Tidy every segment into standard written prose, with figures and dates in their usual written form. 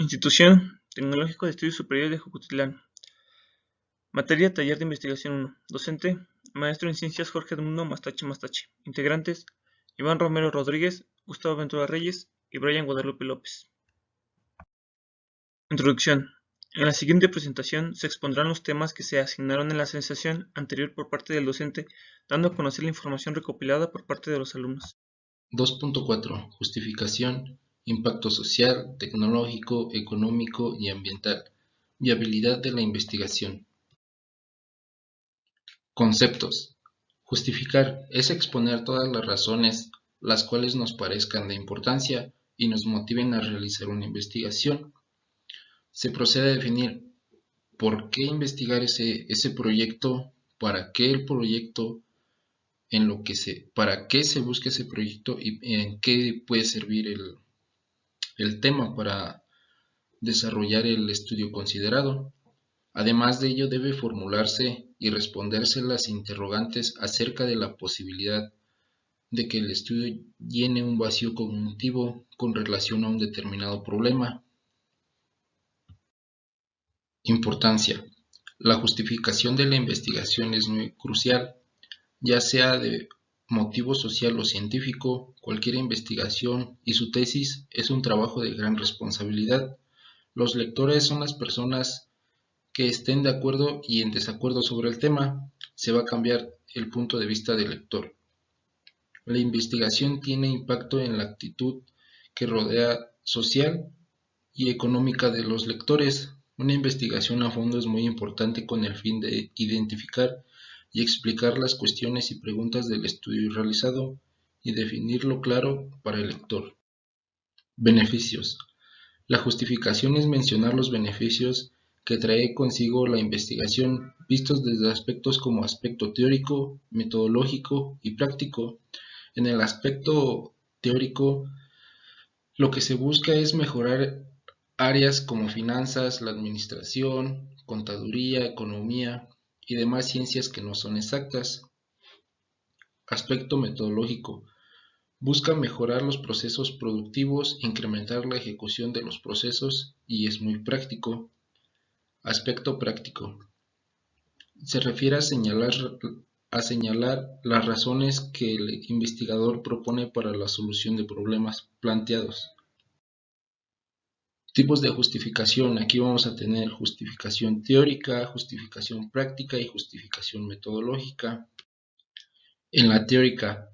Institución Tecnológico de Estudios Superiores de Jucutilán. Materia Taller de Investigación 1. Docente Maestro en Ciencias Jorge Edmundo Mastache Mastache. Integrantes Iván Romero Rodríguez, Gustavo Ventura Reyes y Brian Guadalupe López. Introducción. En la siguiente presentación se expondrán los temas que se asignaron en la sesión anterior por parte del docente, dando a conocer la información recopilada por parte de los alumnos. 2.4. Justificación, impacto social, tecnológico, económico y ambiental. Viabilidad de la investigación. Conceptos. Justificar es exponer todas las razones las cuales nos parezcan de importancia y nos motiven a realizar una investigación. Se procede a definir por qué investigar ese proyecto, para qué el proyecto, para qué se busca ese proyecto y en qué puede servir el tema para desarrollar el estudio considerado. Además de ello, debe formularse y responderse las interrogantes acerca de la posibilidad de que el estudio llene un vacío cognitivo con relación a un determinado problema. Importancia. La justificación de la investigación es muy crucial, ya sea de motivo social o científico. Cualquier investigación y su tesis es un trabajo de gran responsabilidad. Los lectores son las personas que estén de acuerdo y en desacuerdo sobre el tema. Se va a cambiar el punto de vista del lector. La investigación tiene impacto en la actitud que rodea social y económica de los lectores. Una investigación a fondo es muy importante con el fin de identificar y explicar las cuestiones y preguntas del estudio realizado y definirlo claro para el lector. Beneficios. La justificación es mencionar los beneficios que trae consigo la investigación, vistos desde aspectos como aspecto teórico, metodológico y práctico. En el aspecto teórico, lo que se busca es mejorar áreas como finanzas, la administración, contaduría, economía y demás ciencias que no son exactas. Aspecto metodológico. Busca mejorar los procesos productivos, incrementar la ejecución de los procesos y es muy práctico. Aspecto práctico. Se refiere a señalar las razones que el investigador propone para la solución de problemas planteados. Tipos de justificación. Aquí vamos a tener justificación teórica, justificación práctica y justificación metodológica. En la teórica,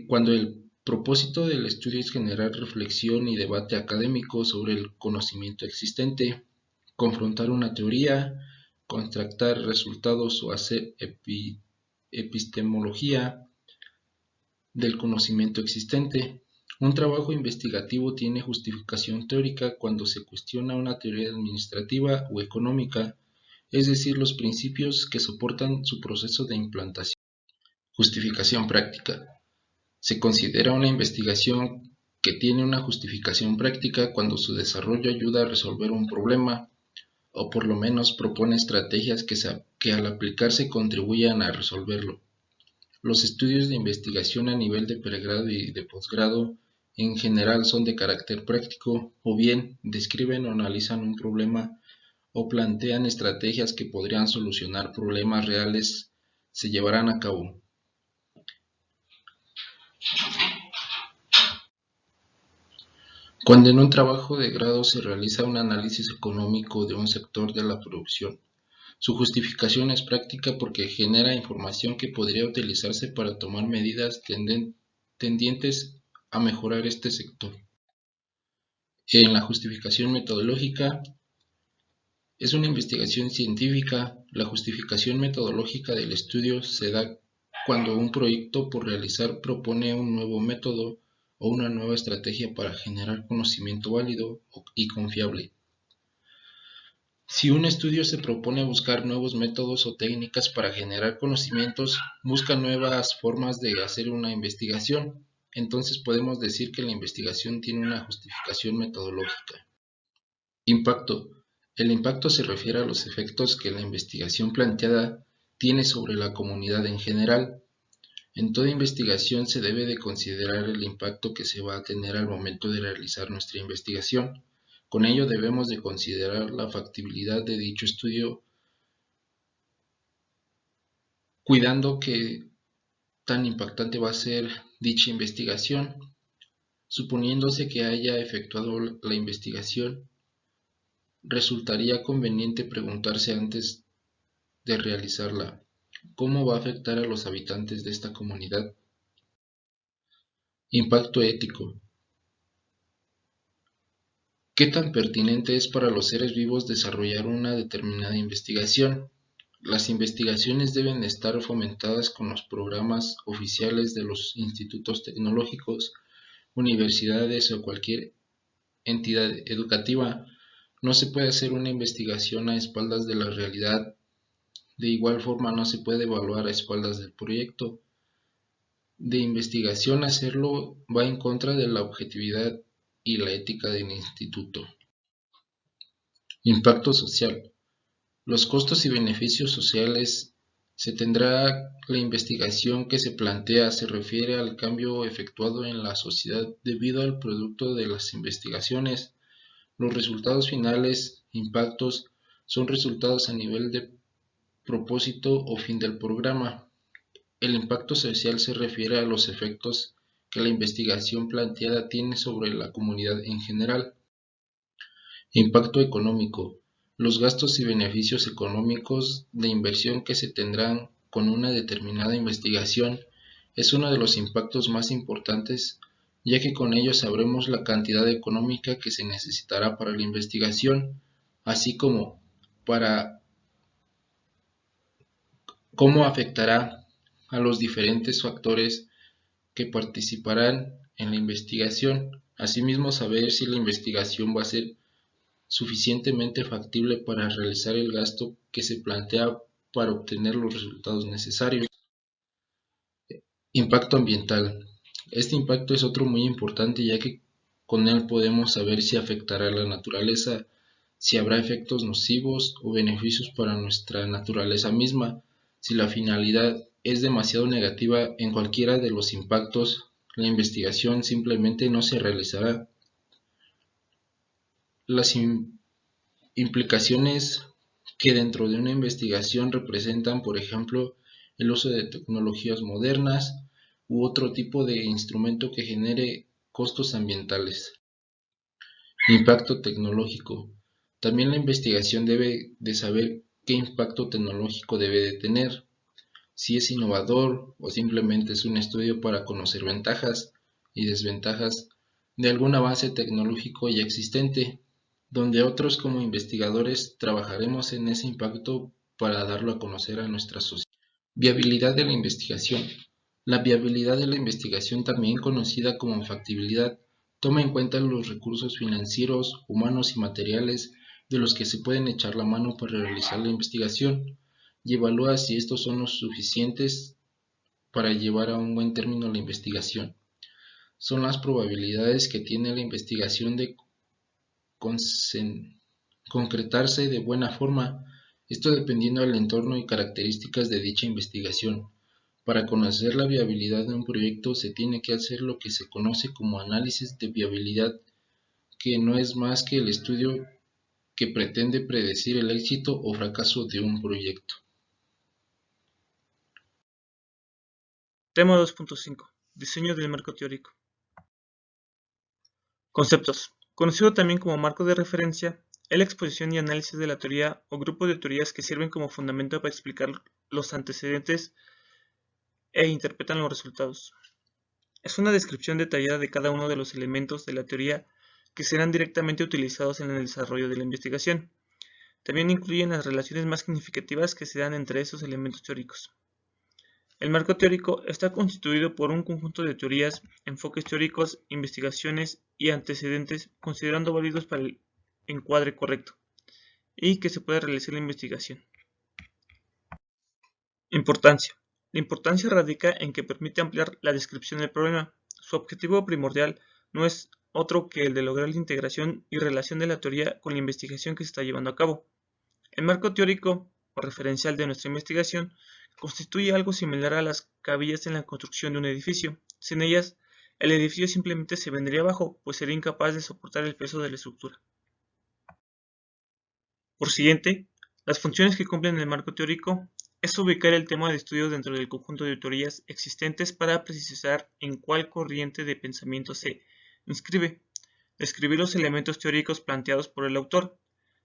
cuando el propósito del estudio es generar reflexión y debate académico sobre el conocimiento existente, confrontar una teoría, contrastar resultados o hacer epistemología del conocimiento existente. Un trabajo investigativo tiene justificación teórica cuando se cuestiona una teoría administrativa o económica, es decir, los principios que soportan su proceso de implantación. Justificación práctica. Se considera una investigación que tiene una justificación práctica cuando su desarrollo ayuda a resolver un problema o por lo menos propone estrategias que al aplicarse contribuyan a resolverlo. Los estudios de investigación a nivel de pregrado y de posgrado en general son de carácter práctico, o bien describen o analizan un problema o plantean estrategias que podrían solucionar problemas reales se llevarán a cabo. Cuando en un trabajo de grado se realiza un análisis económico de un sector de la producción, su justificación es práctica porque genera información que podría utilizarse para tomar medidas tendientes a mejorar este sector. En la justificación metodológica es una investigación científica. La justificación metodológica del estudio se da cuando un proyecto por realizar propone un nuevo método o una nueva estrategia para generar conocimiento válido y confiable. Si un estudio se propone buscar nuevos métodos o técnicas para generar conocimientos, busca nuevas formas de hacer una investigación, entonces podemos decir que la investigación tiene una justificación metodológica. Impacto. El impacto se refiere a los efectos que la investigación planteada tiene sobre la comunidad en general. En toda investigación se debe de considerar el impacto que se va a tener al momento de realizar nuestra investigación. Con ello debemos de considerar la factibilidad de dicho estudio, cuidando que tan impactante va a ser dicha investigación, suponiéndose que haya efectuado la investigación. Resultaría conveniente preguntarse antes de realizarla, ¿cómo va a afectar a los habitantes de esta comunidad? Impacto ético. ¿Qué tan pertinente es para los seres vivos desarrollar una determinada investigación? Las investigaciones deben estar fomentadas con los programas oficiales de los institutos tecnológicos, universidades o cualquier entidad educativa. No se puede hacer una investigación a espaldas de la realidad. De igual forma, no se puede evaluar a espaldas del proyecto de investigación. Hacerlo va en contra de la objetividad y la ética del instituto. Impacto social. Los costos y beneficios sociales. Se tendrá la investigación que se plantea se refiere al cambio efectuado en la sociedad debido al producto de las investigaciones. Los resultados finales, impactos, son resultados a nivel de propósito o fin del programa. El impacto social se refiere a los efectos que la investigación planteada tiene sobre la comunidad en general. Impacto económico. Los gastos y beneficios económicos de inversión que se tendrán con una determinada investigación es uno de los impactos más importantes, ya que con ello sabremos la cantidad económica que se necesitará para la investigación, así como para cómo afectará a los diferentes factores que participarán en la investigación. Asimismo, saber si la investigación va a ser suficientemente factible para realizar el gasto que se plantea para obtener los resultados necesarios. Impacto ambiental. Este impacto es otro muy importante, ya que con él podemos saber si afectará a la naturaleza, si habrá efectos nocivos o beneficios para nuestra naturaleza misma. Si la finalidad es demasiado negativa en cualquiera de los impactos, la investigación simplemente no se realizará. Las implicaciones que dentro de una investigación representan, por ejemplo, el uso de tecnologías modernas u otro tipo de instrumento que genere costos ambientales. Impacto tecnológico. También la investigación debe de saber qué impacto tecnológico debe de tener, si es innovador o simplemente es un estudio para conocer ventajas y desventajas de algún avance tecnológico ya existente, donde otros como investigadores trabajaremos en ese impacto para darlo a conocer a nuestra sociedad. Viabilidad de la investigación. La viabilidad de la investigación, también conocida como factibilidad, toma en cuenta los recursos financieros, humanos y materiales de los que se pueden echar la mano para realizar la investigación y evalúa si estos son los suficientes para llevar a un buen término la investigación. Son las probabilidades que tiene la investigación de concretarse de buena forma, esto dependiendo del entorno y características de dicha investigación. Para conocer la viabilidad de un proyecto se tiene que hacer lo que se conoce como análisis de viabilidad, que no es más que el estudio que pretende predecir el éxito o fracaso de un proyecto. Tema 2.5. Diseño del marco teórico. Conceptos. Conocido también como marco de referencia, es la exposición y análisis de la teoría o grupo de teorías que sirven como fundamento para explicar los antecedentes e interpretan los resultados. Es una descripción detallada de cada uno de los elementos de la teoría que serán directamente utilizados en el desarrollo de la investigación. También incluyen las relaciones más significativas que se dan entre esos elementos teóricos. El marco teórico está constituido por un conjunto de teorías, enfoques teóricos, investigaciones y antecedentes considerando válidos para el encuadre correcto y que se pueda realizar la investigación. Importancia. La importancia radica en que permite ampliar la descripción del problema. Su objetivo primordial no es otro que el de lograr la integración y relación de la teoría con la investigación que se está llevando a cabo. El marco teórico o referencial de nuestra investigación constituye algo similar a las cabillas en la construcción de un edificio. Sin ellas, el edificio simplemente se vendría abajo, pues sería incapaz de soportar el peso de la estructura. Por siguiente, las funciones que cumplen el marco teórico es ubicar el tema de estudio dentro del conjunto de teorías existentes para precisar en cuál corriente de pensamiento se inscribe, describir los elementos teóricos planteados por el autor,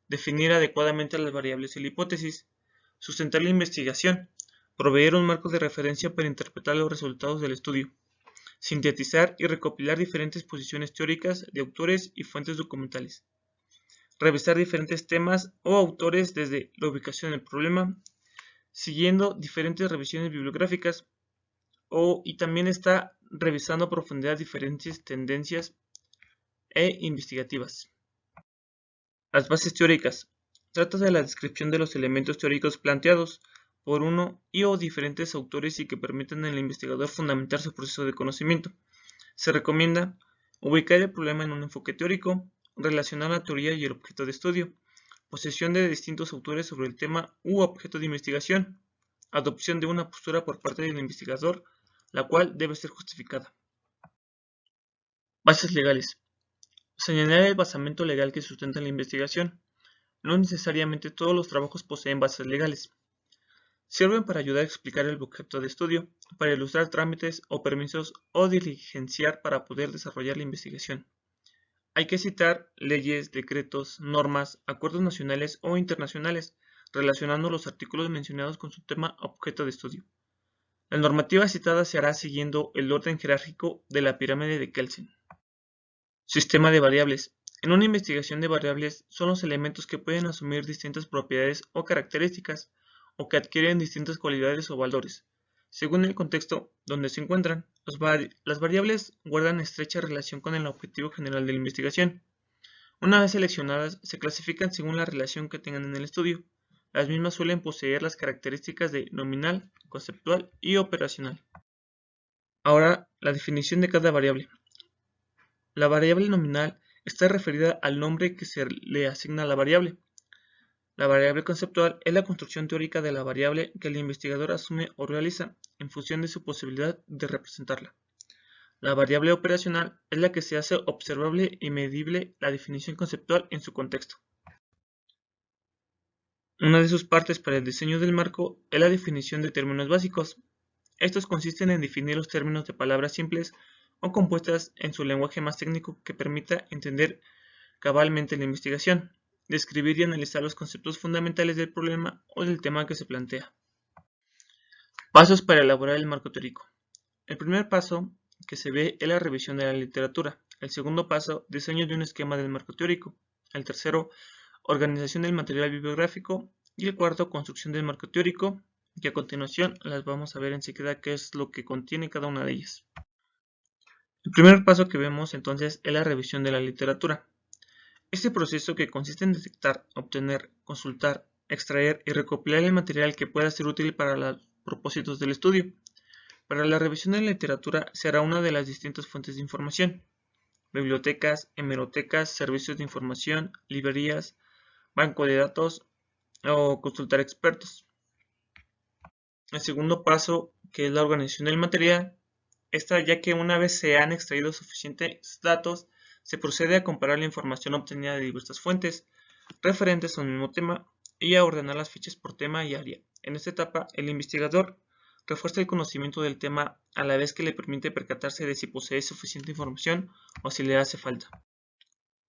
definir adecuadamente las variables y la hipótesis, sustentar la investigación, proveer un marco de referencia para interpretar los resultados del estudio, sintetizar y recopilar diferentes posiciones teóricas de autores y fuentes documentales, revisar diferentes temas o autores desde la ubicación del problema, siguiendo diferentes revisiones bibliográficas, y también está revisando a profundidad diferentes tendencias investigativas. Las bases teóricas. Trata de la descripción de los elementos teóricos planteados por uno o diferentes autores y que permitan al investigador fundamentar su proceso de conocimiento. Se recomienda ubicar el problema en un enfoque teórico, relacionar la teoría y el objeto de estudio, posesión de distintos autores sobre el tema u objeto de investigación, adopción de una postura por parte del investigador, la cual debe ser justificada. Bases legales. Señalar el basamento legal que sustenta la investigación. No necesariamente todos los trabajos poseen bases legales. Sirven para ayudar a explicar el objeto de estudio, para ilustrar trámites o permisos o diligenciar para poder desarrollar la investigación. Hay que citar leyes, decretos, normas, acuerdos nacionales o internacionales, relacionando los artículos mencionados con su tema objeto de estudio. La normativa citada se hará siguiendo el orden jerárquico de la pirámide de Kelsen. Sistema de variables. En una investigación de variables son los elementos que pueden asumir distintas propiedades o características, o que adquieren distintas cualidades o valores, según el contexto donde se encuentran. Las variables guardan estrecha relación con el objetivo general de la investigación. Una vez seleccionadas, se clasifican según la relación que tengan en el estudio. Las mismas suelen poseer las características de nominal, conceptual y operacional. Ahora, la definición de cada variable. La variable nominal está referida al nombre que se le asigna a la variable. La variable conceptual es la construcción teórica de la variable que el investigador asume o realiza en función de su posibilidad de representarla. La variable operacional es la que se hace observable y medible la definición conceptual en su contexto. Una de sus partes para el diseño del marco es la definición de términos básicos. Estos consisten en definir los términos de palabras simples o compuestas en su lenguaje más técnico que permita entender cabalmente la investigación, describir y analizar los conceptos fundamentales del problema o del tema que se plantea. Pasos para elaborar el marco teórico. El primer paso que se ve es la revisión de la literatura. El segundo paso, diseño de un esquema del marco teórico. El tercero, organización del material bibliográfico. Y el cuarto, construcción del marco teórico, que a continuación las vamos a ver enseguida qué es lo que contiene cada una de ellas. El primer paso que vemos entonces es la revisión de la literatura. Este proceso, que consiste en detectar, obtener, consultar, extraer y recopilar el material que pueda ser útil para los propósitos del estudio. Para la revisión de la literatura se hará una de las distintas fuentes de información: bibliotecas, hemerotecas, servicios de información, librerías, banco de datos o consultar expertos. El segundo paso, que es la organización del material, ya que una vez se han extraído suficientes datos, se procede a comparar la información obtenida de diversas fuentes referentes a un mismo tema y a ordenar las fichas por tema y área. En esta etapa, el investigador refuerza el conocimiento del tema a la vez que le permite percatarse de si posee suficiente información o si le hace falta.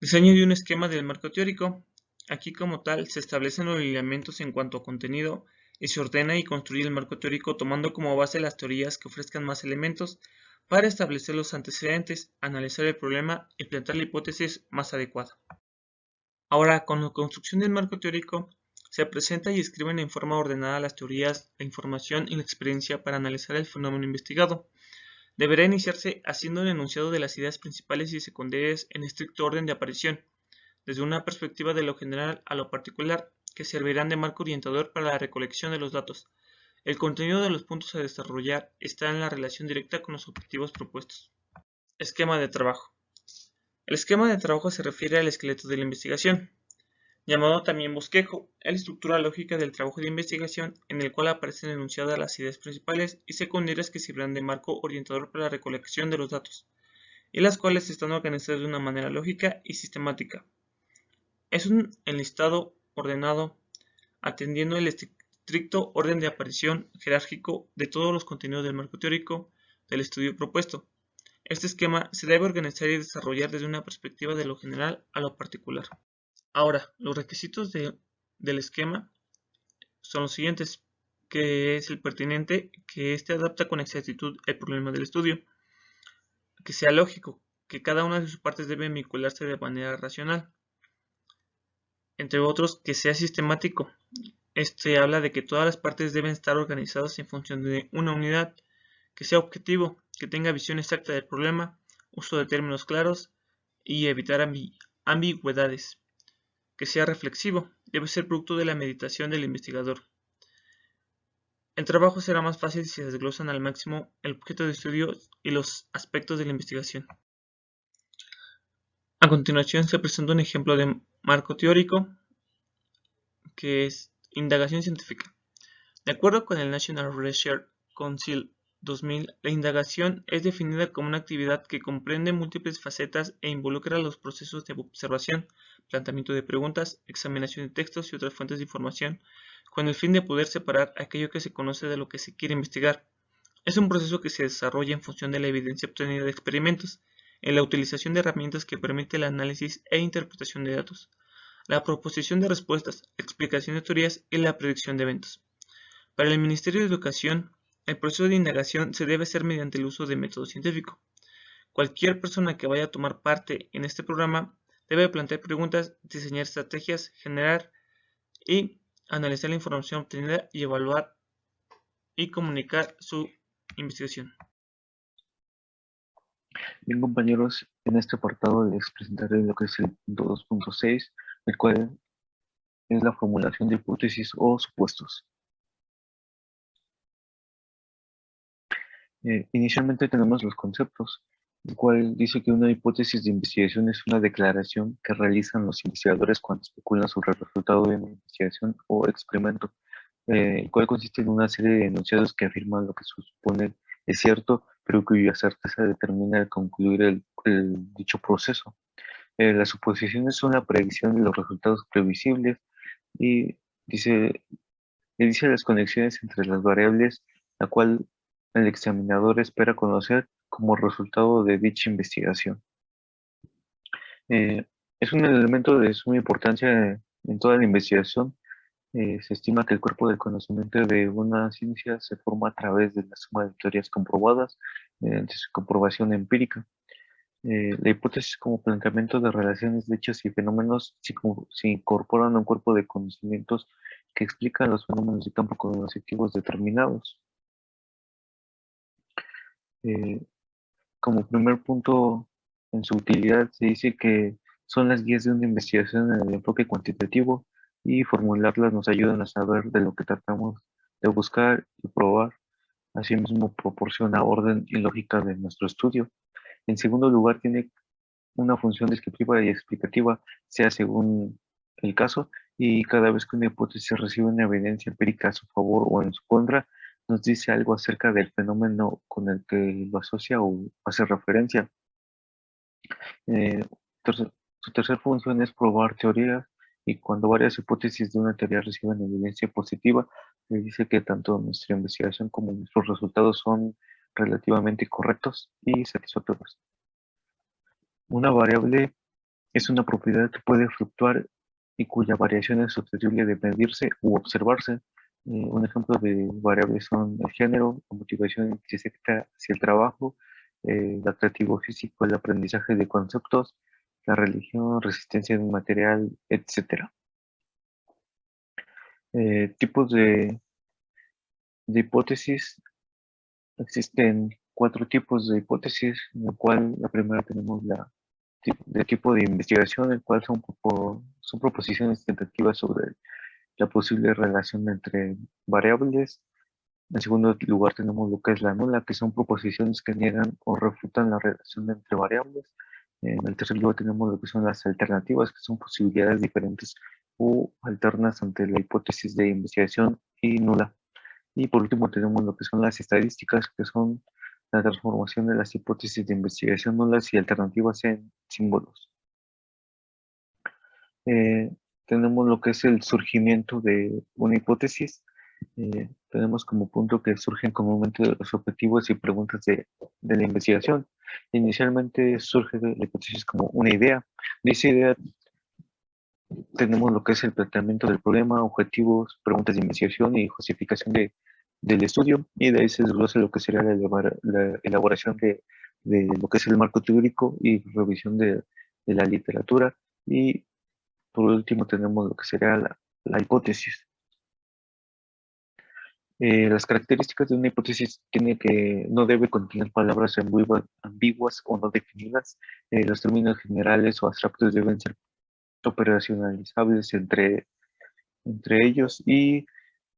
Diseño de un esquema del marco teórico. Aquí, como tal, se establecen los lineamientos en cuanto a contenido y se ordena y construye el marco teórico tomando como base las teorías que ofrezcan más elementos para establecer los antecedentes, analizar el problema y plantear la hipótesis más adecuada. Ahora, con la construcción del marco teórico, se presenta y escriben en forma ordenada las teorías, la información y la experiencia para analizar el fenómeno investigado. Deberá iniciarse haciendo un enunciado de las ideas principales y secundarias en estricto orden de aparición, desde una perspectiva de lo general a lo particular, que servirán de marco orientador para la recolección de los datos. El contenido de los puntos a desarrollar está en la relación directa con los objetivos propuestos. Esquema de trabajo. El esquema de trabajo se refiere al esqueleto de la investigación, llamado también bosquejo, es la estructura lógica del trabajo de investigación en el cual aparecen enunciadas las ideas principales y secundarias que sirven de marco orientador para la recolección de los datos, y las cuales están organizadas de una manera lógica y sistemática. Es un enlistado ordenado, atendiendo el estricto orden de aparición jerárquico de todos los contenidos del marco teórico del estudio propuesto. Este esquema se debe organizar y desarrollar desde una perspectiva de lo general a lo particular. Ahora, los requisitos del esquema son los siguientes, que es el pertinente, que éste adapta con exactitud el problema del estudio, que sea lógico, que cada una de sus partes debe vincularse de manera racional, entre otros, que sea sistemático. Este habla de que todas las partes deben estar organizadas en función de una unidad, que sea objetivo, que tenga visión exacta del problema, uso de términos claros y evitar ambigüedades, que sea reflexivo, debe ser producto de la meditación del investigador. El trabajo será más fácil si se desglosan al máximo el objeto de estudio y los aspectos de la investigación. A continuación se presenta un ejemplo de marco teórico, que es indagación científica. De acuerdo con el National Research Council 2000, la indagación es definida como una actividad que comprende múltiples facetas e involucra los procesos de observación, planteamiento de preguntas, examinación de textos y otras fuentes de información, con el fin de poder separar aquello que se conoce de lo que se quiere investigar. Es un proceso que se desarrolla en función de la evidencia obtenida de experimentos, en la utilización de herramientas que permiten el análisis e interpretación de datos, la proposición de respuestas, explicación de teorías y la predicción de eventos. Para el Ministerio de Educación, el proceso de indagación se debe hacer mediante el uso de método científico. Cualquier persona que vaya a tomar parte en este programa debe plantear preguntas, diseñar estrategias, generar y analizar la información obtenida y evaluar y comunicar su investigación. Bien, compañeros, en este apartado les presentaré lo que es el punto 2.6, el cual es la formulación de hipótesis o supuestos. Inicialmente tenemos los conceptos, el cual dice que una hipótesis de investigación es una declaración que realizan los investigadores cuando especulan sobre el resultado de una investigación o experimento, el cual consiste en una serie de enunciados que afirman lo que se supone es cierto, pero cuya certeza determina el concluir dicho proceso. Las suposiciones son la predicción de los resultados previsibles y dice, le dice las conexiones entre las variables, la cual el examinador espera conocer como resultado de dicha investigación. Es un elemento de suma importancia en toda la investigación. Se estima que el cuerpo del conocimiento de una ciencia se forma a través de la suma de teorías comprobadas mediante su comprobación empírica. La hipótesis como planteamiento de relaciones de hechos y fenómenos se incorporan a un cuerpo de conocimientos que explican los fenómenos de campo cognoscitivos determinados. Como primer punto en su utilidad se dice que son las guías de una investigación en el enfoque cuantitativo y formularlas nos ayudan a saber de lo que tratamos de buscar y probar. Asimismo proporciona orden y lógica de nuestro estudio. En segundo lugar, tiene una función descriptiva y explicativa, sea según el caso, y cada vez que una hipótesis recibe una evidencia empírica a su favor o en su contra, nos dice algo acerca del fenómeno con el que lo asocia o hace referencia. Eh, Su tercera función es probar teorías, y cuando varias hipótesis de una teoría reciben evidencia positiva, se dice que tanto nuestra investigación como nuestros resultados son relativamente correctos y satisfactorios. Una variable es una propiedad que puede fluctuar y cuya variación es susceptible de medirse u observarse. Un ejemplo de variables son el género, la motivación intrínseca hacia el trabajo, el atractivo físico, el aprendizaje de conceptos, la religión, resistencia de un material, etc. Tipos de hipótesis. Existen 4 tipos de hipótesis, en el cual la primera tenemos de tipo de investigación, el cual son proposiciones tentativas sobre la posible relación entre variables. En segundo lugar tenemos lo que es la nula, que son proposiciones que niegan o refutan la relación entre variables. En el tercer lugar tenemos lo que son las alternativas, que son posibilidades diferentes o alternas ante la hipótesis de investigación y nula. Y por último tenemos lo que son las estadísticas, que son la transformación de las hipótesis de investigación nulas y alternativas en símbolos. tenemos lo que es el surgimiento de una hipótesis. Tenemos como punto que surgen comúnmente de los objetivos y preguntas de la investigación. Inicialmente surge la hipótesis como una idea. De esa idea tenemos lo que es el planteamiento del problema, objetivos, preguntas de investigación y justificación del estudio, y de ahí se desglosa lo que sería la elaboración de lo que es el marco teórico y revisión de la literatura, y por último tenemos lo que sería la hipótesis. Las características de una hipótesis tiene que no debe contener palabras ambiguas o no definidas. Los términos generales o abstractos deben ser operacionalizables entre ellos, y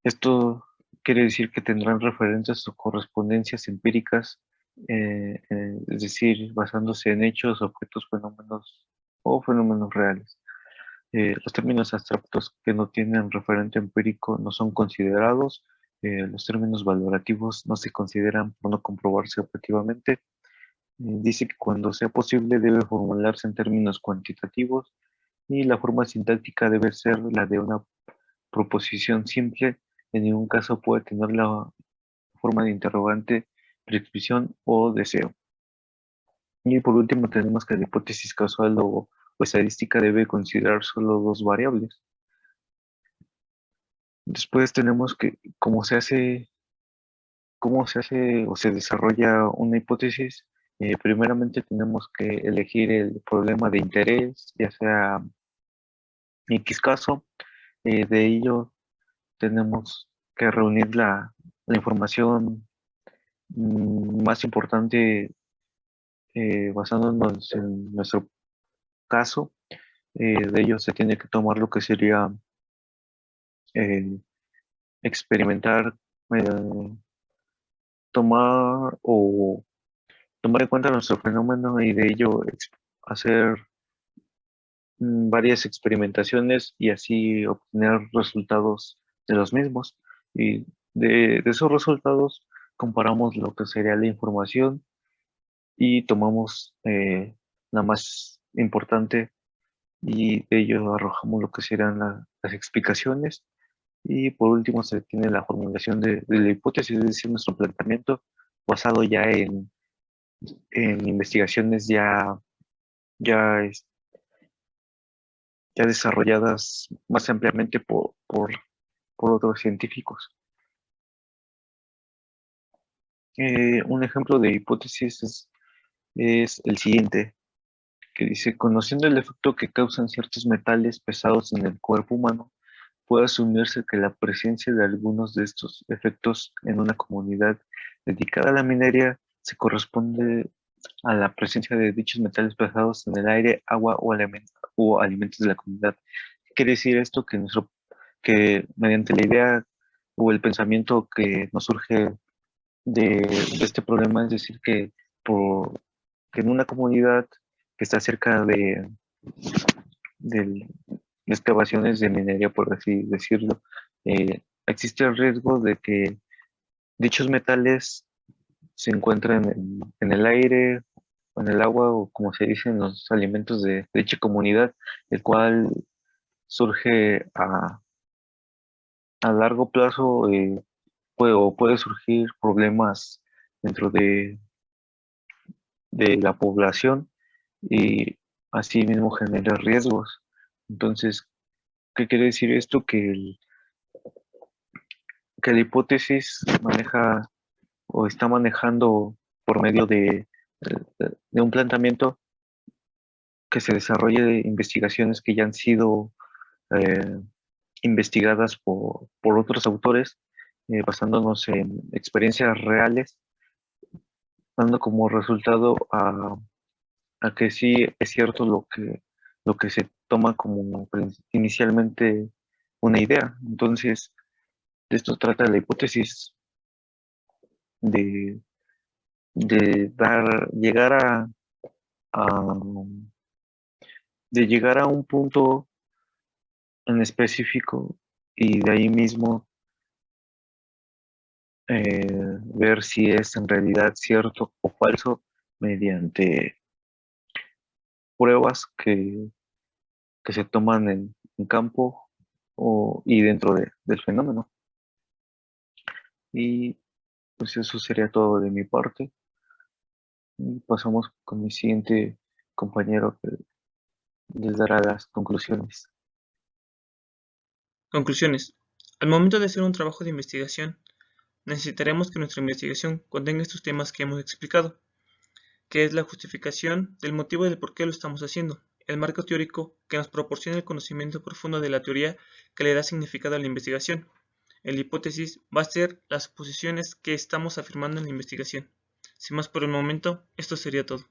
esto quiere decir que tendrán referencias o correspondencias empíricas, es decir, basándose en hechos, objetos, fenómenos o fenómenos reales. Los términos abstractos que no tienen referente empírico no son considerados. Los términos valorativos no se consideran por no comprobarse objetivamente. Dice que cuando sea posible debe formularse en términos cuantitativos, y la forma sintáctica debe ser la de una proposición simple. En ningún caso puede tener la forma de interrogante, prescripción o deseo. Y por último tenemos que la hipótesis causal o estadística debe considerar solo dos variables. Después tenemos que cómo se hace o se desarrolla una hipótesis. Primeramente tenemos que elegir el problema de interés, ya sea X caso. De ello tenemos que reunir la información más importante, basándonos en nuestro caso. De ello se tiene que tomar lo que sería eh, experimentar, eh, tomar o tomar en cuenta nuestro fenómeno, y de ello hacer varias experimentaciones y así obtener resultados de los mismos. Y de esos resultados comparamos lo que sería la información y tomamos la más importante, y de ello arrojamos lo que serían las explicaciones. Y por último se tiene la formulación de la hipótesis, es decir, nuestro planteamiento basado ya en investigaciones ya, es- ya desarrolladas más ampliamente por otros científicos. Un ejemplo de hipótesis es el siguiente, que dice: conociendo el efecto que causan ciertos metales pesados en el cuerpo humano, puede asumirse que la presencia de algunos de estos efectos en una comunidad dedicada a la minería se corresponde a la presencia de dichos metales pesados en el aire, agua o alimentos de la comunidad. ¿Qué quiere decir esto? Que mediante la idea o el pensamiento que nos surge de este problema, es decir, que en una comunidad que está cerca de excavaciones de minería, por así decirlo, existe el riesgo de que dichos metales se encuentren en el aire, o en el agua, o como se dice, en los alimentos de dicha comunidad, el cual surge a largo plazo, puede surgir problemas dentro de la población, y así mismo genera riesgos. Entonces, ¿qué quiere decir esto? Que la hipótesis maneja o está manejando por medio de un planteamiento que se desarrolle de investigaciones que ya han sido eh, investigadas por otros autores, basándonos en experiencias reales, dando como resultado a que sí es cierto lo que se toma como inicialmente una idea. Entonces, de esto trata la hipótesis, de, llegar a- de llegar a un punto en específico, y de ahí mismo ver si es en realidad cierto o falso mediante pruebas que se toman en campo y dentro del fenómeno. Y pues eso sería todo de mi parte. Y pasamos con mi siguiente compañero que les dará las conclusiones. Conclusiones. Al momento de hacer un trabajo de investigación, necesitaremos que nuestra investigación contenga estos temas que hemos explicado, que es la justificación del motivo del por qué lo estamos haciendo, el marco teórico que nos proporciona el conocimiento profundo de la teoría que le da significado a la investigación. La hipótesis va a ser las suposiciones que estamos afirmando en la investigación. Sin más por el momento, esto sería todo.